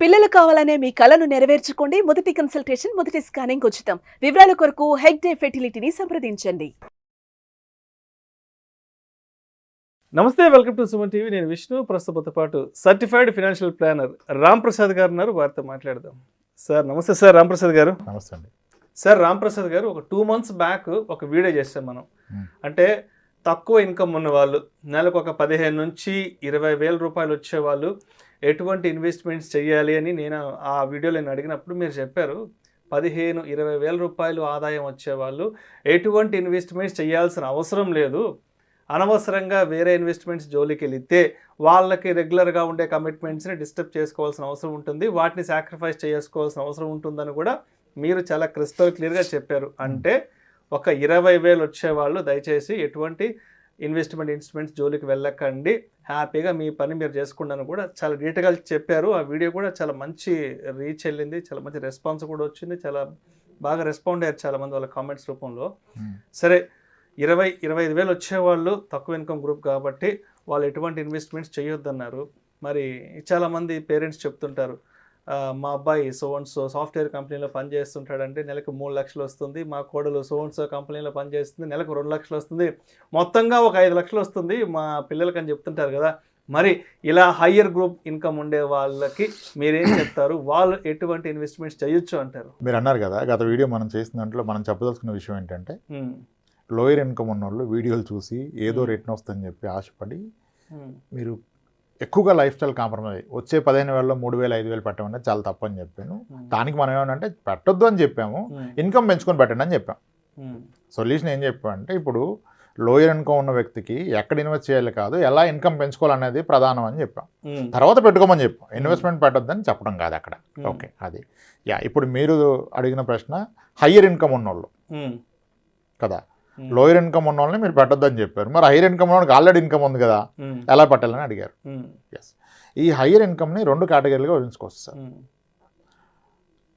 పిల్లలు కావాలనే మీ కలను నెరవేర్చుకోండి. మొదటి కన్సల్టేషన్, మొదటి స్కానింగ్ ఉచితం. వివరాల కొరకు హెగ్డే ఫెర్టిలిటీని సంప్రదించండి. నమస్తే, వెల్కమ్ టు సుమన్ టీవీ. నేను విష్ణు. ప్రస్తుతంతో పాటు certified financial planner Ram Prasad గారు ఉన్నారు. వారితో మాట్లాడదాం. సార్ నమస్తే. సార్ రామ్ ప్రసాద్ గారు. నమస్తే అండి. సార్ రామ్ ప్రసాద్ గారు, ఒక 2 months బ్యాక్ ఒక వీడియో చేస్తాం మనం. అంటే తక్కువ ఇన్కమ్ ఉన్న వాళ్ళు, నెలకు ఒక 15 నుంచి 20 వేల రూపాయలు వచ్చేవాళ్ళు ఎటువంటి ఇన్వెస్ట్మెంట్స్ చేయాలి అని నేను ఆ వీడియోలో అడిగినప్పుడు మీరు చెప్పారు, 15-20 వేల రూపాయలు ఆదాయం వచ్చేవాళ్ళు ఎటువంటి ఇన్వెస్ట్మెంట్స్ చేయాల్సిన అవసరం లేదు, అనవసరంగా వేరే ఇన్వెస్ట్మెంట్స్ జోలికి వెళితే వాళ్ళకి రెగ్యులర్గా ఉండే కమిట్మెంట్స్ని డిస్టర్బ్ చేసుకోవాల్సిన అవసరం ఉంటుంది, వాటిని సాక్రిఫైస్ చేసుకోవాల్సిన అవసరం ఉంటుందని కూడా మీరు చాలా క్రిస్టల్ క్లియర్గా చెప్పారు. అంటే ఒక 20,000 వచ్చేవాళ్ళు దయచేసి ఎటువంటి ఇన్వెస్ట్మెంట్స్ జోలికి వెళ్ళకండి, హ్యాపీగా మీ పని మీరు చేసుకుంటాను కూడా చాలా డీటెయిల్గా చెప్పారు. ఆ వీడియో కూడా చాలా మంచి రీచ్ వెళ్ళింది, చాలా మంచి రెస్పాన్స్ కూడా వచ్చింది, చాలా బాగా రెస్పాండ్ అయ్యారు చాలామంది వాళ్ళ కామెంట్స్ రూపంలో. సరే, 20-25 వేలు వచ్చేవాళ్ళు తక్కువ ఇన్కమ్ గ్రూప్ కాబట్టి వాళ్ళు ఎటువంటి ఇన్వెస్ట్మెంట్స్ చేయొద్దన్నారు. మరి చాలామంది పేరెంట్స్ చెప్తుంటారు, మా అబ్బాయి సో సాఫ్ట్వేర్ కంపెనీలో పనిచేస్తుంటాడంటే నెలకు 3 లక్షలు వస్తుంది, మా కోడలు సో కంపెనీలో పనిచేస్తుంది నెలకు 2 లక్షలు వస్తుంది, మొత్తంగా ఒక 5 లక్షలు వస్తుంది మా పిల్లలకి అని చెప్తుంటారు కదా. మరి ఇలా హయ్యర్ గ్రూప్ ఇన్కమ్ ఉండే వాళ్ళకి మీరేం చెప్తారు? వాళ్ళు ఎటువంటి ఇన్వెస్ట్మెంట్స్ చేయొచ్చు అంటారు? మీరు అన్నారు కదా, గత వీడియో మనం చేసిన దాంట్లో మనం చెప్పదలుచుకున్న విషయం ఏంటంటే, లోయర్ ఇన్కమ్ ఉన్న వాళ్ళు వీడియోలు చూసి ఏదో రిటర్న్ వస్తుందని చెప్పి ఆశపడి మీరు ఎక్కువగా లైఫ్ స్టైల్ కాంప్రమైజ్ వచ్చే 15,000లో 3,000 5,000 పెట్టమని చాలా తప్పని చెప్పాను. దానికి మనం ఏమనంటే పెట్టొద్దు అని చెప్పాము, ఇన్కమ్ పెంచుకొని పెట్టండి అని చెప్పాం. సొల్యూషన్ ఏం చెప్పామంటే, ఇప్పుడు లోయర్ ఇన్కమ్ ఉన్న వ్యక్తికి ఎక్కడ ఇన్వెస్ట్ చేయాలి కాదు, ఎలా ఇన్కమ్ పెంచుకోవాలనేది ప్రధానం అని చెప్పాం. తర్వాత పెట్టుకోమని చెప్పాం, ఇన్వెస్ట్మెంట్ పెట్టొద్దని చెప్పడం కాదు అక్కడ. ఓకే, అది ఇప్పుడు మీరు అడిగిన ప్రశ్న హయ్యర్ ఇన్కమ్ ఉన్నోళ్ళు కదా, లోయర్ ఇన్కమ్ ఉన్న వాళ్ళని మీరు పెట్టొద్దని చెప్పారు. మరి హైయర్ ఇన్కమ్ ఉన్న వాళ్ళకి ఆల్రెడీ ఇన్కమ్ ఉంది కదా, ఎలా పెట్టాలని అడిగారు. ఎస్, ఈ హైయర్ ఇన్కమ్ని 2 కేటగిరీలుగా విభజించుకోవచ్చు సార్.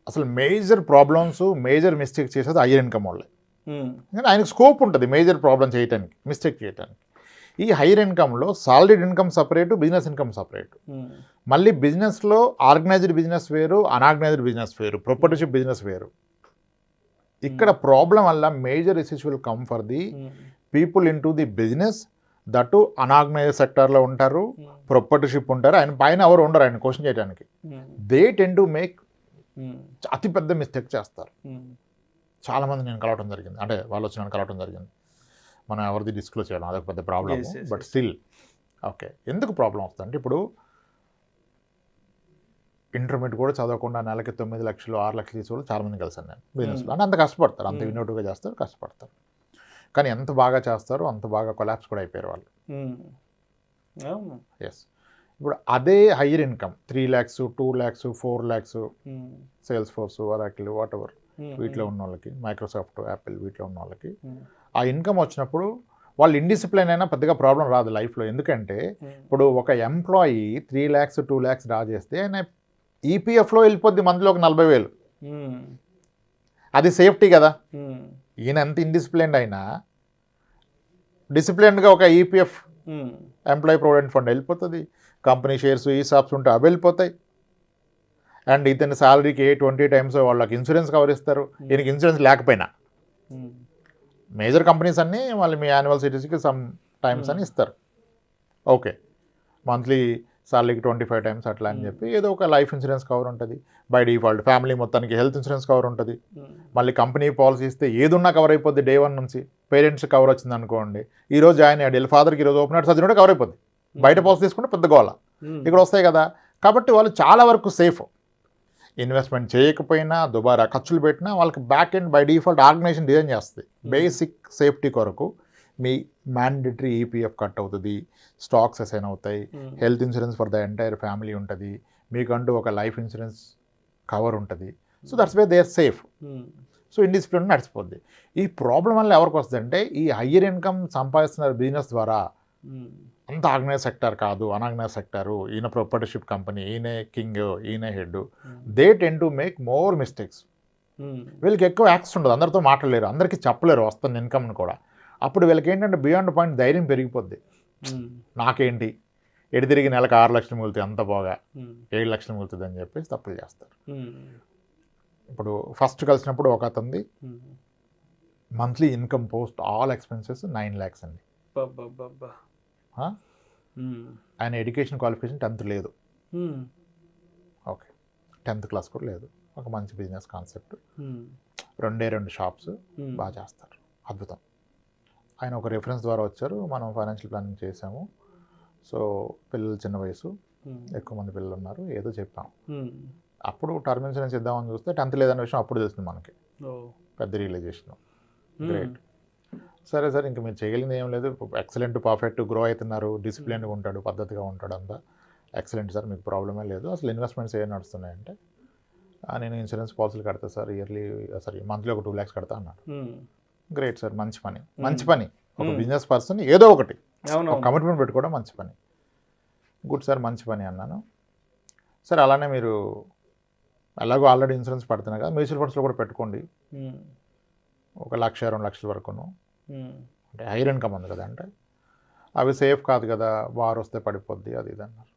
అసలు మేజర్ ప్రాబ్లమ్స్, మేజర్ మిస్టేక్ చేసేది హైయర్ ఇన్కమ్ వాళ్ళే. కానీ ఆయనకు స్కోప్ ఉంటుంది మేజర్ ప్రాబ్లం చేయడానికి, మిస్టేక్ చేయడానికి. ఈ హైయర్ ఇన్కమ్లో solid income separate, business income separate. మళ్ళీ బిజినెస్లో ఆర్గనైజ్డ్ బిజినెస్ వేరు, అన్ఆర్గనైజ్డ్ బిజినెస్ వేరు, ప్రొప్రైటర్షిప్ బిజినెస్ వేరు. ఇక్కడ ప్రాబ్లం వల్ల major issues will come for the people into the business, that unorganised సెక్టార్లో ఉంటారు, ప్రొప్రైటర్షిప్ ఉంటారు, ఆయన పైన ఎవరు ఉండరు ఆయన క్వశ్చన్ చేయడానికి. దే టెన్ టు మేక్ అతిపెద్ద మిస్టేక్ చేస్తారు. చాలామంది నేను కలవటం జరిగింది, అంటే వాళ్ళు వచ్చి నన్ను కలవటం జరిగింది. మనం ఎవరిది డిస్క్లోజ్ చేయడం అదొక పెద్ద ప్రాబ్లం. బట్ స్టిల్ ఓకే, ఎందుకు ప్రాబ్లం వస్తుందంటే, ఇప్పుడు ఇంటర్మీడియట్ కూడా చదవకుండా నెలకి 9 లక్షలు 6 లక్షలు తీసుకోవాలి చాలామంది కలిసాను నేను బిజినెస్లో. అంటే అంత కష్టపడతారు, అంత ఇన్నోటివ్గా చేస్తారు, కష్టపడతారు. కానీ ఎంత బాగా చేస్తారో అంత బాగా కొలాప్స్ కూడా అయిపోయారు వాళ్ళు. ఎస్, ఇప్పుడు అదే hire income 3 lakhs 2 lakhs 4 lakhs sales force, Oracle, what ever వీటిలో ఉన్న వాళ్ళకి, మైక్రోసాఫ్ట్, యాపిల్ వీటిలో ఉన్న వాళ్ళకి ఆ ఇన్కమ్ వచ్చినప్పుడు వాళ్ళు ఇండిసిప్లైన్ అయినా పెద్దగా ప్రాబ్లం రాదు లైఫ్లో. ఎందుకంటే ఇప్పుడు ఒక ఎంప్లాయీ 3 lakhs 2 lakhs డ్రా చేస్తే ఆయన ఈపీఎఫ్లో వెళ్ళిపోద్ది మంత్లో ఒక 40,000. అది సేఫ్టీ కదా. ఈయన ఎంత ఇండిసిప్లైన్డ్ అయినా డిసిప్లైన్డ్గా ఒక ఈపీఎఫ్ ఎంప్లాయీ ప్రొవిడెంట్ ఫండ్ వెళ్ళిపోతుంది, కంపెనీ షేర్స్, ఈసాప్స్ ఉంటే అవి వెళ్ళిపోతాయి. అండ్ ఇతని శాలరీకి 20 times వాళ్ళకి ఇన్సూరెన్స్ కవర్ ఇస్తారు. ఈయనకి ఇన్సూరెన్స్ లేకపోయినా మేజర్ కంపెనీస్ అన్నీ వాళ్ళు మీ యాన్యువల్ సిటీస్కి సమ్ టైమ్స్ అని ఇస్తారు. ఓకే, మంత్లీ సాలరీకి 25 times అట్లా అని చెప్పి ఏదో ఒక లైఫ్ ఇన్సూరెన్స్ కవర్ ఉంటుంది బై డిఫాల్ట్. ఫ్యామిలీ మొత్తానికి హెల్త్ ఇన్సూరెన్స్ కవర్ ఉంటుంది. మళ్ళీ కంపెనీ పాలసీ ఇస్తే ఏదున్నా కవర్ అయిపోద్ది. డే 1 నుంచి పేరెంట్స్ కవర్ వచ్చింది అనుకోండి, ఈరోజు జాయిన్ అయ్యాడు, వీళ్ళ ఫాదర్కి ఈరోజు ఓపెన్ హార్ట్ సర్జరీ కూడా కవర్ అయిపోద్ది. బయట పాలసీ తీసుకుంటే పెద్ద గోళ ఇక్కడ వస్తాయి కదా. కాబట్టి వాళ్ళు చాలా వరకు సేఫ్. ఇన్వెస్ట్మెంట్ చేయకపోయినా, దుబారా ఖర్చులు పెట్టినా వాళ్ళకి back end by default organisation design చేస్తుంది. బేసిక్ సేఫ్టీ కొరకు మీ మ్యాండేటరీ ఈపీఎఫ్ కట్ అవుతుంది, స్టాక్స్ అసైన్ అవుతాయి, health insurance for the entire family ఉంటుంది, మీకంటూ ఒక లైఫ్ ఇన్సూరెన్స్ కవర్ ఉంటుంది. So that's way they are safe. So indiscipline నడిచిపోద్ది. ఈ ప్రాబ్లం వల్ల ఎవరికి వస్తుందంటే, ఈ హయ్యర్ ఇన్కమ్ సంపాదిస్తున్నారు బిజినెస్ ద్వారా, అంత ఆర్గనైజ్ సెక్టర్ కాదు, అన్ఆర్గనైజ్ సెక్టారు, ఈయన ప్రొప్రైటర్షిప్ కంపెనీ, ఈయనే కింగ్, ఈయనే head. They ten to make more mistakes. వీళ్ళకి ఎక్కువ యాక్సెస్ ఉండదు, అందరితో మాట్లాడలేరు, అందరికీ చెప్పలేరు వస్తున్న ఇన్కమ్ని కూడా. అప్పుడు వీళ్ళకి ఏంటంటే బియాండ్ పాయింట్ ధైర్యం పెరిగిపోద్ది. నాకేంటి ఎటు తిరిగి నెలకు 6 లక్షలు మిగులుతాయి అంత పోగా 7 లక్షలు మిగులుతుంది అని చెప్పేసి తప్పులు చేస్తారు. ఇప్పుడు ఫస్ట్ కలిసినప్పుడు ఒక అతనిది monthly income post all expenses 9 lakhs అండి. ఆయన ఎడ్యుకేషన్ క్వాలిఫికేషన్ 10th లేదు, ఓకే 10th క్లాస్ కూడా లేదు. ఒక మంచి బిజినెస్ కాన్సెప్ట్, 2 షాప్స్ బాగా చేస్తారు, అద్భుతం. ఆయన ఒక రిఫరెన్స్ ద్వారా వచ్చారు, మనం ఫైనాన్షియల్ ప్లానింగ్ చేసాము. సో పిల్లలు చిన్న వయసు, ఎక్కువ మంది పిల్లలు ఉన్నారు, ఏదో చెప్పాం. అప్పుడు టర్మ్ ఇన్సూరెన్స్ ఇద్దామని చూస్తే 10th లేదన్న విషయం అప్పుడు తెలిసింది మనకి, పెద్ద రియలైజేషన్. గ్రేట్, సరే సార్ ఇంకా మీరు చేయగలిగింది ఏం లేదు, ఎక్సలెంట్ పర్ఫెక్ట్ గ్రో అవుతున్నారు, డిసిప్లిన్గా ఉంటాడు, పద్ధతిగా ఉంటాడు, అంతా ఎక్సలెంట్ సార్, మీకు ప్రాబ్లమే లేదు. అసలు ఇన్వెస్ట్మెంట్స్ ఏం నడుస్తున్నాయంటే నేను ఇన్సూరెన్స్ పాలసీలు కడతా సార్, మంత్లీ ఒక 2 lakhs కడతా అన్నాడు. గ్రేట్ సార్, మంచి పని, మంచి పని. ఒక బిజినెస్ పర్సన్ ఏదో ఒకటి కమిట్మెంట్ పెట్టుకోవడం మంచి పని. గుడ్ సార్, మంచి పని అన్నాను. సరే అలానే మీరు ఎలాగో ఆల్రెడీ ఇన్సూరెన్స్ పడుతున్నాయి కదా, మ్యూచువల్ ఫండ్స్లో కూడా పెట్టుకోండి, 1 లక్ష 2 లక్షల వరకును, అంటే హైర్ ఇన్కమ్ ఉంది కదా, అంటే అవి సేఫ్ కాదు కదా, వార్ వస్తే పడిపోద్ది అది ఇది అన్నారు.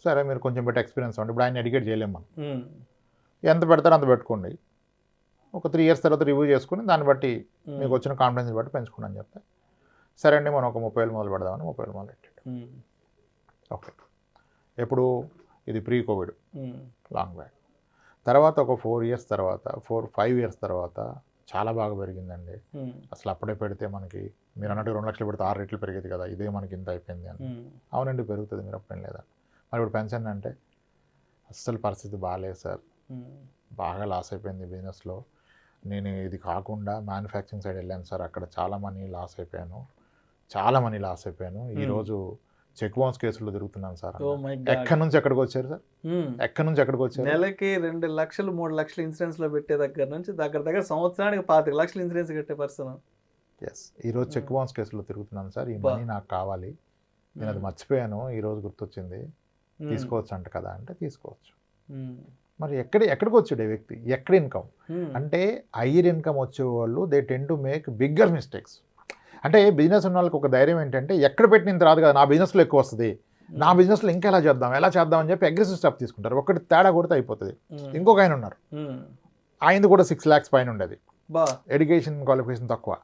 సరే మీరు కొంచెం బట్టి ఎక్స్పీరియన్స్ ఉంది, ఇప్పుడు ఆయన ఎడ్యుకేట్ చేయలేము మనం, ఎంత పెడతారో అంత పెట్టుకోండి, ఒక 3 years తర్వాత రివ్యూ చేసుకుని దాన్ని బట్టి మీకు వచ్చిన కాన్ఫిడెన్స్ బట్టి పెంచుకోండి అని చెప్తే, సరే అండి మనం ఒక 30,000 మొదలు పెడదామని 30,000 మొదలు పెట్టాడు. ఓకే, ఎప్పుడు ఇది ప్రీ కోవిడ్, లాంగ్ బ్యాక్. తర్వాత ఒక 4 years తర్వాత 5 years తర్వాత చాలా బాగా పెరిగిందండి. అసలు అప్పుడే పెడితే మనకి మీరు అన్నట్టు 2 లక్షలు పెడితే 6 రెట్లు పెరిగేది కదా, ఇదే మనకి ఇంత అయిపోయింది అని. అవునండి పెరుగుతుంది, మీరు అప్పుడేం లేదా. మరి ఇప్పుడు పెన్షన్ అంటే అస్సలు పరిస్థితి బాగాలేదు సార్, బాగా లాస్ అయిపోయింది బిజినెస్లో, నేను ఇది కాకుండా మ్యానుఫ్యాక్చరింగ్ సైడ్ వెళ్ళాను సార్, అక్కడ చాలా మనీ లాస్ అయిపోయాను. ఈరోజు చెక్ బౌన్స్ కేసుల్లో తిరుగుతున్నాను సార్. ఎక్కడి నుంచి ఎక్కడికి వచ్చారు సార్, ఎక్కడి నుంచి ఎక్కడికి వచ్చారు? నెలకి 2 లక్షలు 3 లక్షలు ఇన్సూరెన్స్ లో పెట్టే దగ్గర నుంచి దగ్గర సంవత్సరానికి 25 లక్షలు ఇన్సూరెన్స్ కట్టే పర్సన్. ఎస్, ఈరోజు చెక్ బౌన్స్ కేసులో తిరుగుతున్నాను సార్, ఈ మనీ నాకు కావాలి, నేను అది మర్చిపోయాను, ఈరోజు గుర్తొచ్చింది, తీసుకోవచ్చు అంట కదా అంటే తీసుకోవచ్చు. మరి ఎక్కడికి వచ్చాడు వ్యక్తి, ఎక్కడ ఇన్కమ్ అంటే హైయర్ ఇన్కమ్ వచ్చేవాళ్ళు they tend to make bigger mistakes. అంటే బిజినెస్ ఉన్న వాళ్ళకి ఒక ధైర్యం ఏంటంటే ఎక్కడ పెట్టిన రాదు కదా, నా బిజినెస్లో ఎక్కువ వస్తుంది, నా బిజినెస్లో ఇంకా ఎలా చేద్దాం అని చెప్పి అగ్రెసివ్ స్టెప్ తీసుకుంటారు. ఒకటి తేడా కొడితే అయిపోతుంది. ఇంకొక ఆయన ఉన్నారు, ఆయనది కూడా 6 lakhs పైన ఉండేది, ఎడ్యుకేషన్ క్వాలిఫికేషన్ తక్కువ,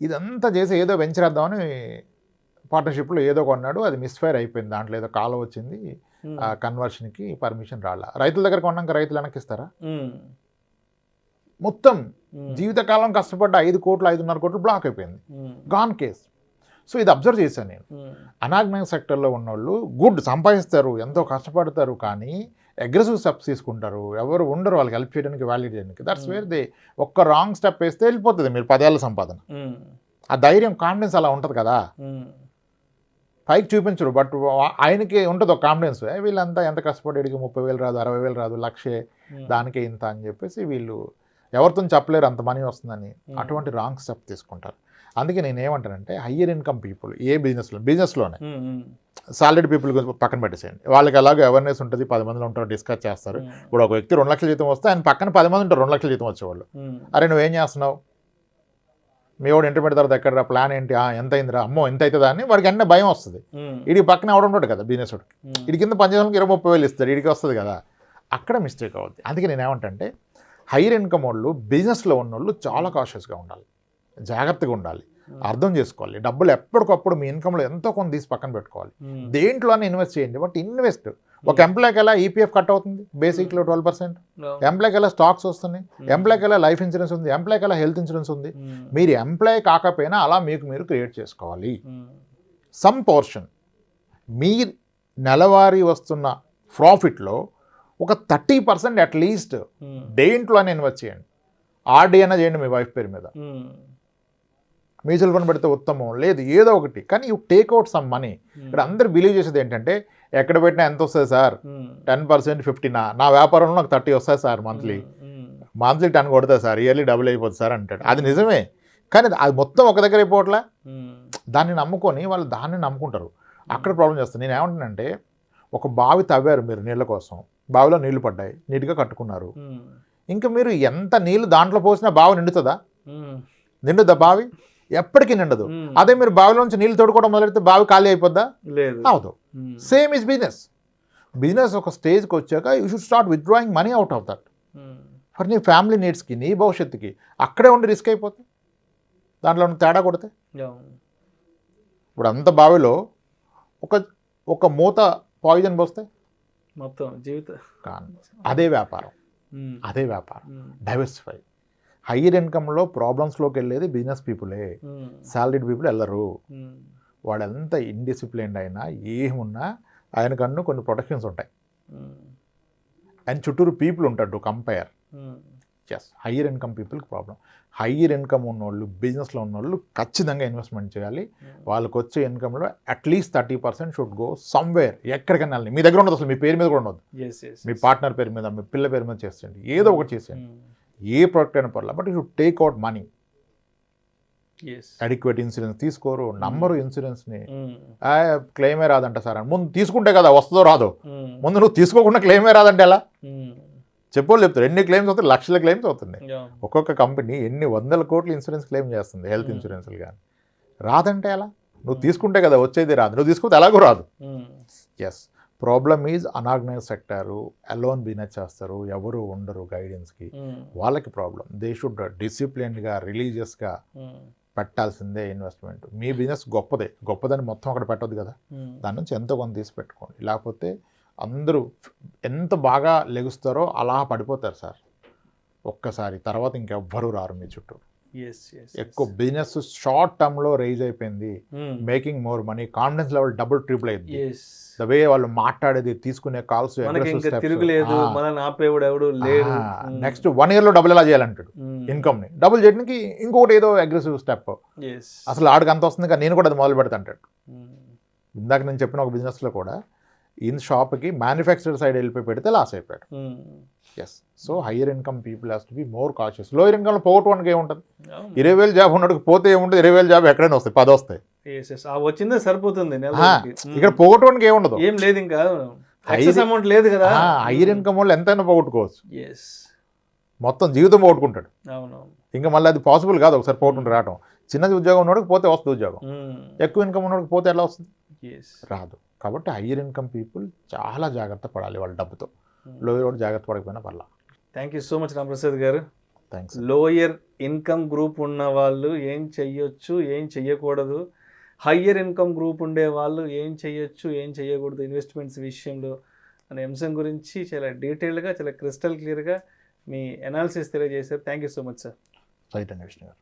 ఇదంతా చేసి ఏదో వెంచరేద్దామని పార్ట్నర్షిప్లో ఏదో కొన్నాడు, అది మిస్ఫైర్ అయిపోయింది, దాంట్లో ఏదో కాలం వచ్చింది, కన్వర్షన్కి పర్మిషన్ రాలా. రైతుల దగ్గర కొన్నాక రైతులు వెనక్కిస్తారా? మొత్తం జీవితకాలం కష్టపడ్డ 5 కోట్లు 5.5 కోట్లు బ్లాక్ అయిపోయింది, గాన్ కేస్. సో ఇది అబ్జర్వ్ చేశాను నేను. అనాగ్నైజ్ సెక్టర్లో ఉన్నోళ్ళు గుడ్ సంపాదిస్తారు, ఎంతో కష్టపడతారు, కానీ అగ్రెసివ్ స్టెప్స్ తీసుకుంటారు, ఎవరు ఉండరు వాళ్ళకి హెల్ప్ చేయడానికి, వాల్యుయేట్ చేయడానికి. దట్స్ వేర్ దే ఒక్క రాంగ్ స్టెప్ వేస్తే వెళ్ళిపోతుంది మీరు 10 ఏళ్ళ సంపాదన. ఆ ధైర్యం, కాన్ఫిడెన్స్ అలా ఉంటుంది కదా, పైకి చూపించరు, బట్ ఆయనకి ఉంటుంది ఒక కాన్ఫిడెన్స్, వీళ్ళంతా ఎంత కష్టపడేడికి 30,000 రాదు, 60,000 రాదు, 1,00,000 దానికే ఇంత అని చెప్పేసి వీళ్ళు ఎవరితో చెప్పలేరు అంత మనీ వస్తుందని, అటువంటి రాంగ్ స్టెప్ తీసుకుంటారు. అందుకే నేను ఏమంటానంటే హయ్యర్ ఇన్కమ్ పీపుల్ ఏ బిజినెస్లోనే సాలరీడ్ పీపుల్ పక్కన పెట్టేసేయండి, వాళ్ళకి ఎలాగో అవేర్నెస్ ఉంటుంది, 10 మందిలో ఉంటారు, డిస్కస్ చేస్తారు. ఇప్పుడు ఒక వ్యక్తి 2 లక్షల జీతం వస్తే ఆయన పక్కన 10 మంది ఉంటారు 2 లక్షల జీతం వచ్చేవాళ్ళు. అరే నువ్వేం చేస్తున్నావు, మీ వాడు ఇంటర్మీడియట్ తర్వాత ఎక్కడ ప్లాన్ ఏంటి, ఎంత అయిందిరా, అమ్మో ఎంత అవుతుందా అని వాడికి అన్నీ భయం వస్తుంది. వీడికి పక్కన ఎవడు ఉంటాడు కదా బిజినెస్ వాడికి, వీడి కింద పనిచేయడానికి 20-30 ఇస్తాడు, వీడికి వస్తుంది కదా, అక్కడ మిస్టేక్ అవుద్ది. అందుకే నేను ఏమంటే హైయర్ ఇన్కమ్ వాళ్ళు బిజినెస్లో ఉన్నోళ్ళు చాలా కాషియస్గా ఉండాలి, జాగ్రత్తగా ఉండాలి, అర్థం చేసుకోవాలి. డబ్బులు ఎప్పటికప్పుడు మీ ఇన్కమ్లో ఎంతో కొంత తీసి పక్కన పెట్టుకోవాలి, దేంట్లోనే ఇన్వెస్ట్ చేయండి. బట్ ఇన్వెస్ట్ ఒక ఎంప్లాయ్కి ఎలా ఈపీఎఫ్ కట్ అవుతుంది బేసిక్లో 12%, ఎంప్లాయ్కి ఎలా స్టాక్స్ వస్తున్నాయి, ఎంప్లాయ్కి ఎలా లైఫ్ ఇన్సూరెన్స్ ఉంది, ఎంప్లాయ్కి ఎలా హెల్త్ ఇన్సూరెన్స్ ఉంది. మీరు ఎంప్లాయ్ కాకపోయినా అలా మీకు మీరు క్రియేట్ చేసుకోవాలి. సమ్ పోర్షన్ మీ నెలవారీ వస్తున్న ప్రాఫిట్లో ఒక 30% అట్లీస్ట్ దేంట్లోనే ఇన్వెస్ట్ చేయండి. ఆర్డీ అయినా చేయండి మీ వైఫ్ పేరు మీద, మ్యూచువల్ ఫండ్ పెడితే ఉత్తమం, లేదు ఏదో ఒకటి, కానీ యూ టేక్అవుట్ సమ్ మనీ. ఇక్కడ అందరు బిలీవ్ చేసేది ఏంటంటే ఎక్కడ పెట్టినా ఎంత వస్తుంది సార్, 10% 15, నా వ్యాపారంలో నాకు 30 వస్తాయి సార్, మంత్లీ 10 కొడతా సార్, ఇయర్లీ డబుల్ అయిపోతుంది సార్ అంటాడు. అది నిజమే, కానీ అది మొత్తం ఒక దగ్గర అయిపోవట్లా. దాన్ని నమ్ముకొని వాళ్ళు దాన్ని నమ్ముకుంటారు, అక్కడ ప్రాబ్లం చేస్తారు. నేను ఏమంటానంటే ఒక బావి తవ్వారు మీరు నీళ్ళ కోసం, బావిలో నీళ్లు పడ్డాయి, నీట్గా కట్టుకున్నారు, ఇంకా మీరు ఎంత నీళ్ళు దాంట్లో పోసినా బావి నిండుతుందా? నిండుదా బావి? ఎప్పటికీ నిండదు. అదే మీరు బావిలోంచి నీళ్ళు తోడుకోవడం మొదలెడితే బావి ఖాళీ అయిపోద్దా? లేదు. అవదు. Same is business. బిజినెస్ ఒక స్టేజ్కి వచ్చాక you should start withdrawing money out of that for నీ ఫ్యామిలీ నీడ్స్కి, నీ భవిష్యత్తుకి. అక్కడే ఉండి రిస్క్ అయిపోతుంది దాంట్లో తేడా కొడితే. ఇప్పుడు అంత బావిలో ఒక మూత పాయిజన్ పోస్తే మొత్తం జీవితం కానీ అదే వ్యాపారం. డైవర్సిఫై. హయ్యర్ ఇన్కమ్లో ప్రాబ్లమ్స్లోకి వెళ్ళేది బిజినెస్ పీపులే, సాలరీడ్ పీపుల్ వెళ్ళరు. వాడు ఎంత ఇండిసిప్లిన్డ్ అయినా ఏమున్నా ఆయనకన్ను కొన్ని ప్రొటెక్షన్స్ ఉంటాయి అండ్ చుట్టూరు పీపుల్ ఉంటాడు to compare. Yes, higher income పీపుల్కి ప్రాబ్లం. హయ్యర్ ఇన్కమ్ ఉన్నోళ్ళు, బిజినెస్లో ఉన్నోళ్ళు ఖచ్చితంగా ఇన్వెస్ట్మెంట్ చేయాలి. వాళ్ళకి వచ్చే ఇన్కమ్లో అట్లీస్ట్ 30% షుడ్ గో సమ్వేర్. ఎక్కడికైనా వెళ్ళి మీ దగ్గర ఉండదు, అసలు మీ పేరు మీద కూడా ఉండదు, మీ పార్ట్నర్ పేరు మీద, మీ పిల్ల పేరు మీద చేసేయండి, ఏదో ఒకటి చేసేయండి. ఏ ప్రోడక్ట్ అయినా పర్లేదు, but you should take out money. Adequate insurance తీసుకోరు, నంబరు ఇన్సూరెన్స్ని. క్లెయిమే రాదంట సార్ అని ముందు తీసుకుంటే కదా వస్తుందో రాదో. ముందు నువ్వు తీసుకోకుండా క్లెయిమే రాదంటే ఎలా? చెప్పోళ్ళు చెప్తారు ఎన్ని క్లెయిమ్స్ అవుతాయి, లక్షల క్లెయిమ్స్ అవుతుంది. ఒక్కొక్క కంపెనీ ఎన్ని 100 కోట్ల ఇన్సూరెన్స్ క్లెయిమ్ చేస్తుంది, హెల్త్ ఇన్సూరెన్స్లు కానీ. రాదంటే ఎలా? నువ్వు తీసుకుంటే కదా వచ్చేది, రాదు. నువ్వు తీసుకుంటే ఎలాగో రాదు. Yes, problem is unorganise sector, alone business చేస్తారు, ఎవరు ఉండరు గైడెన్స్కి, వాళ్ళకి ప్రాబ్లం. దే షుడ్ డిసిప్లిన్డ్గా, రిలీజియస్గా పెట్టాల్సిందే ఇన్వెస్ట్మెంట్. మీ బిజినెస్ గొప్పదని మొత్తం అక్కడ పెట్టదు కదా, దాని నుంచి ఎంతో కొంత తీసి పెట్టుకోండి. లేకపోతే అందరూ ఎంత బాగా లెగుస్తారో అలా పడిపోతారు సార్ ఒక్కసారి. తర్వాత ఇంకెవ్వరూ రారు మీ చుట్టూ. ఎక్కువ బిజినెస్ షార్ట్ టర్మ్లో రైజ్ అయిపోయింది, making more money, confidence level double triple అయింది. ద వే వాళ్ళు మాట్లాడేది, తీసుకునే కాల్స్, నెక్స్ట్ 1 yearలో డబుల్ ఎలా చేయాలంటాడు ఇన్కమ్ని. డబుల్ చేయడానికి ఇంకొకటి ఏదో అగ్రెసివ్ స్టెప్. అసలు ఆడికి అంత వస్తుంది కానీ నేను కూడా అది మొదలు పెడతా అంటాడు. ఇందాక నేను చెప్పిన ఒక బిజినెస్లో కూడా ఇన్ షాప్కి మ్యానుఫ్యాక్చరర్ సైడ్ వెళ్ళిపోయి పెడితే లాస్ అయిపోయాడు. Yes, so higher income people has to be more cautious. Lower ఇన్కమ్లో పోగొట్టుకోవడానికి ఏముంటుంది? 20,000 జాబ్ ఉన్నట్టుకు పోతే ఏముంటుంది? 20,000 జాబ్ ఎక్కడైనా వస్తాయి, 10 వస్తాయి. వచ్చిందే సరిపోతుంది. ఇక్కడ పోగొట్టుకోవడానికి ఏముండదు, ఏం లేదు, ఇంకా అమౌంట్ లేదు కదా. హయ్యర్ ఇన్కమ్ వాళ్ళు ఎంతైనా పోగొట్టుకోవచ్చు, మొత్తం జీవితం పోగొట్టుకుంటాడు. ఇంకా మళ్ళీ అది పాసిబుల్ కాదు ఒకసారి పోగొట్టుకుంటూ రావడం. చిన్నది ఉద్యోగం ఉన్నోడికి పోతే వస్తుంది ఉద్యోగం, ఎక్కువ ఇన్కమ్ ఉన్నోడికి పోతే ఎలా వస్తుంది? రాదు. కాబట్టి హయ్యర్ ఇన్కమ్ పీపుల్ చాలా జాగ్రత్త పడాలి వాళ్ళ డబ్బుతో. లోయర్ కూడా జాగ్రత్త పడకపోయినా పర్లా. Thank you so much Ramprasad గారు. థ్యాంక్స్. లోయర్ ఇన్కమ్ గ్రూప్ ఉన్న వాళ్ళు ఏం చెయ్యొచ్చు, ఏం చెయ్యకూడదు, హయ్యర్ ఇన్కమ్ గ్రూప్ ఉండే వాళ్ళు ఏం చెయ్యొచ్చు, ఏం చెయ్యకూడదు ఇన్వెస్ట్మెంట్స్ విషయంలో అనే అంశం గురించి చాలా డీటెయిల్డ్గా, చాలా క్రిస్టల్ క్లియర్గా మీ అనాలిసిస్ తెలియజేశారు. Thank you so much sir. Right అండి విష్ణు గారు.